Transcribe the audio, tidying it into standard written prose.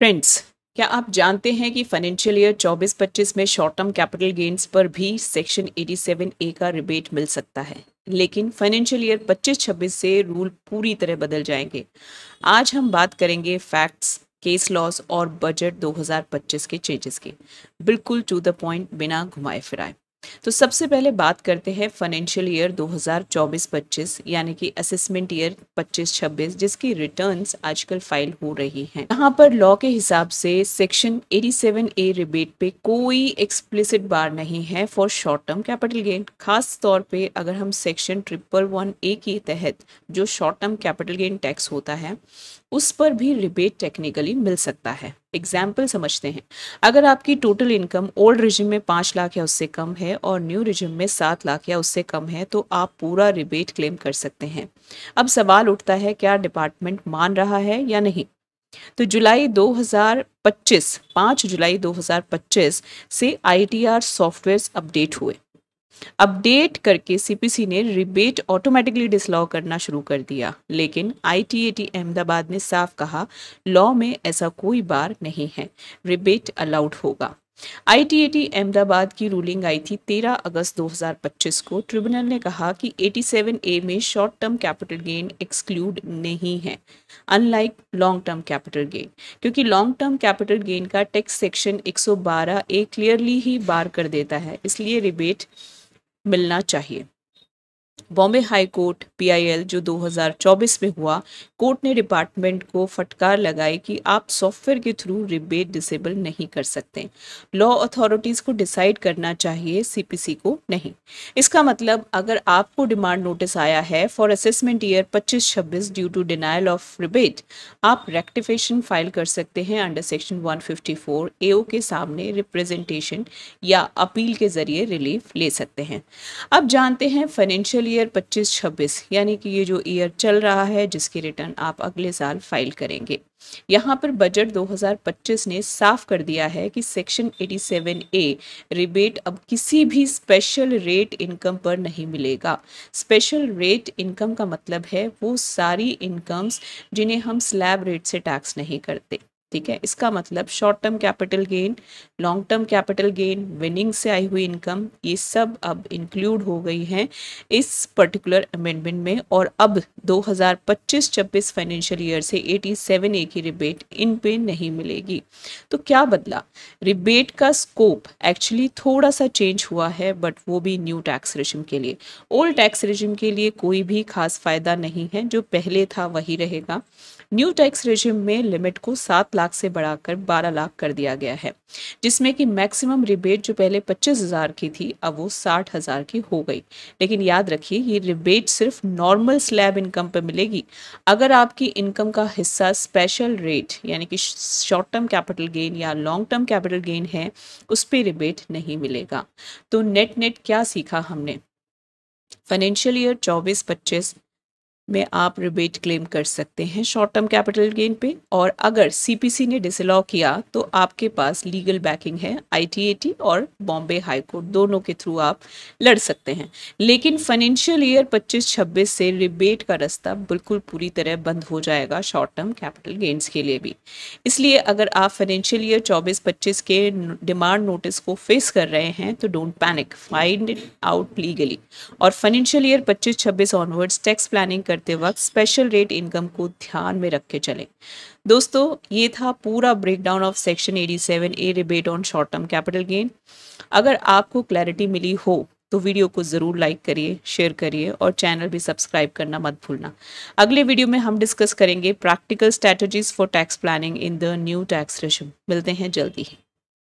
Friends, क्या आप जानते हैं कि फाइनेंशियल ईयर 24-25 में शॉर्ट टर्म कैपिटल गेन्स पर भी सेक्शन 87A का रिबेट मिल सकता है, लेकिन फाइनेंशियल ईयर 25-26 से रूल पूरी तरह बदल जाएंगे। आज हम बात करेंगे फैक्ट्स, केस लॉस और बजट 2025 के चेंजेस की, बिल्कुल टू द पॉइंट, बिना घुमाए फिराए। तो सबसे पहले बात करते हैं फाइनेंशियल ईयर 2024-25 यानी कि असेसमेंट ईयर 25-26 जिसकी रिटर्न्स आजकल फाइल हो रही हैं। यहाँ पर लॉ के हिसाब से सेक्शन 87A रिबेट पे कोई एक्सप्लिसिट बार नहीं है for short term capital gain. खास तौर पे अगर हम सेक्शन 111A के तहत जो short term capital gain tax होता है उस पर भी रिबेट टेक्निकली मिल सकता है। एग्जाम्पल समझते हैं। अगर आपकी टोटल इनकम ओल्ड रिजिम में 5 लाख या उससे कम है और न्यू रिजिम में 7 लाख या उससे कम है तो आप पूरा रिबेट क्लेम कर सकते हैं। अब सवाल उठता है, क्या डिपार्टमेंट मान रहा है या नहीं। तो जुलाई 2025 5 जुलाई 2025 से ITR सॉफ्टवेयर अपडेट हुए। अपडेट करके सीपीसी ने रिबेट ऑटोमेटिकली डिसलॉ करना शुरू कर दिया, लेकिन ITAT अहमदाबाद ने साफ कहा लॉ में ऐसा कोई बार नहीं है, रिबेट अलाउड होगा। ITAT अहमदाबाद की रूलिंग आई थी 13 अगस्त 2025 को। ट्रिब्यूनल ने कहा कि 87A में short term capital gain exclude नहीं है, unlike long term capital gain, क्योंकि लॉन्ग टर्म कैपिटल गेन का टैक्स सेक्शन 112A क्लियरली ही बार कर देता है, इसलिए रिबेट मिलना चाहिए। बॉम्बे हाई कोर्ट PIL जो 2024 में हुआ, कोर्ट ने डिपार्टमेंट को फटकार लगाई कि आप सॉफ्टवेयर के थ्रू रिबेट डिसेबल नहीं कर सकते। लॉ अथॉरिटीज को डिसाइड करना चाहिए, CPC को नहीं। इसका मतलब अगर आपको डिमांड नोटिस आया है for assessment year 25-26 due to denial of rebate, आप रेक्टिफिकेशन फाइल कर सकते हैं अंडर सेक्शन 154 AO के सामने रिप्रेजेंटेशन या अपील के जरिए रिलीफ ले सकते हैं। अब जानते हैं फाइनेंशियल ईयर 25-26 यानी कि ये जो ईयर चल रहा है जिसकी रिटर्न आप अगले साल फाइल करेंगे। यहाँ पर बजट 2025 ने साफ कर दिया है कि सेक्शन 87A रिबेट अब किसी भी स्पेशल रेट इनकम पर नहीं मिलेगा। स्पेशल रेट इनकम का मतलब है वो सारी इनकम्स जिन्हें हम स्लैब रेट से टैक्स नहीं करते, ठीक है। इसका मतलब short term capital gain, long term capital gain, winning से आई हुई इनकम, ये सब अब इंक्लूड हो गई हैं इस पर्टिकुलर अमेंडमेंट में। और अब 2025-26 फाइनेंशियल ईयर से 87A की रिबेट इन पे नहीं मिलेगी। तो क्या बदला? रिबेट का स्कोप एक्चुअली थोड़ा सा चेंज हुआ है, बट वो भी न्यू टैक्स रेजिम के लिए। ओल्ड टैक्स रेजिम के लिए कोई भी खास फायदा नहीं है, जो पहले था वही रहेगा। न्यू टैक्स रेजिम में लिमिट को 7 लाख से बढ़ाकर 12 लाख कर दिया गया है, जिसमें कि मैक्सिमम रिबेट जो पहले 25,000 की थी अब वो 60,000 की हो गई। लेकिन याद रखिए, ये रिबेट सिर्फ नॉर्मल स्लैब इनकम पर मिलेगी। अगर आपकी इनकम का हिस्सा स्पेशल रेट यानी कि शॉर्ट टर्म कैपिटल गेन या लॉन्ग टर्म कैपिटल गेन है, उस पर रिबेट नहीं मिलेगा। तो नेट नेट क्या सीखा हमने? फाइनेंशियल ईयर 24-25 में आप रिबेट क्लेम कर सकते हैं शॉर्ट टर्म कैपिटल गेन पे, और अगर CPC ने डिसलॉ किया तो आपके पास लीगल बैकिंग है, ITAT और बॉम्बे हाई कोर्ट दोनों के थ्रू आप लड़ सकते हैं। लेकिन फाइनेंशियल ईयर 25-26 से रिबेट का रास्ता बिल्कुल पूरी तरह बंद हो जाएगा शॉर्ट टर्म कैपिटल गेन्स के लिए भी। इसलिए अगर आप फाइनेंशियल ईयर 24-25 के डिमांड नोटिस को फेस कर रहे हैं तो don't panic, find it out legally. और financial year 25-26 onwards tax planning करते वक्त स्पेशल रेट इनकम को ध्यान में रख के चलें। दोस्तों, ये था पूरा breakdown of section 87A rebate on short term capital gain. अगर आपको क्लैरिटी मिली हो तो वीडियो को ज़रूर लाइक करिए, शेयर करिए और चैनल भी सब्सक्राइब करना मत भूलना। अगले वीडियो में हम डिस्कस करेंगे practical strategies for tax planning in the new tax regime. मिलते हैं जल्दी ही।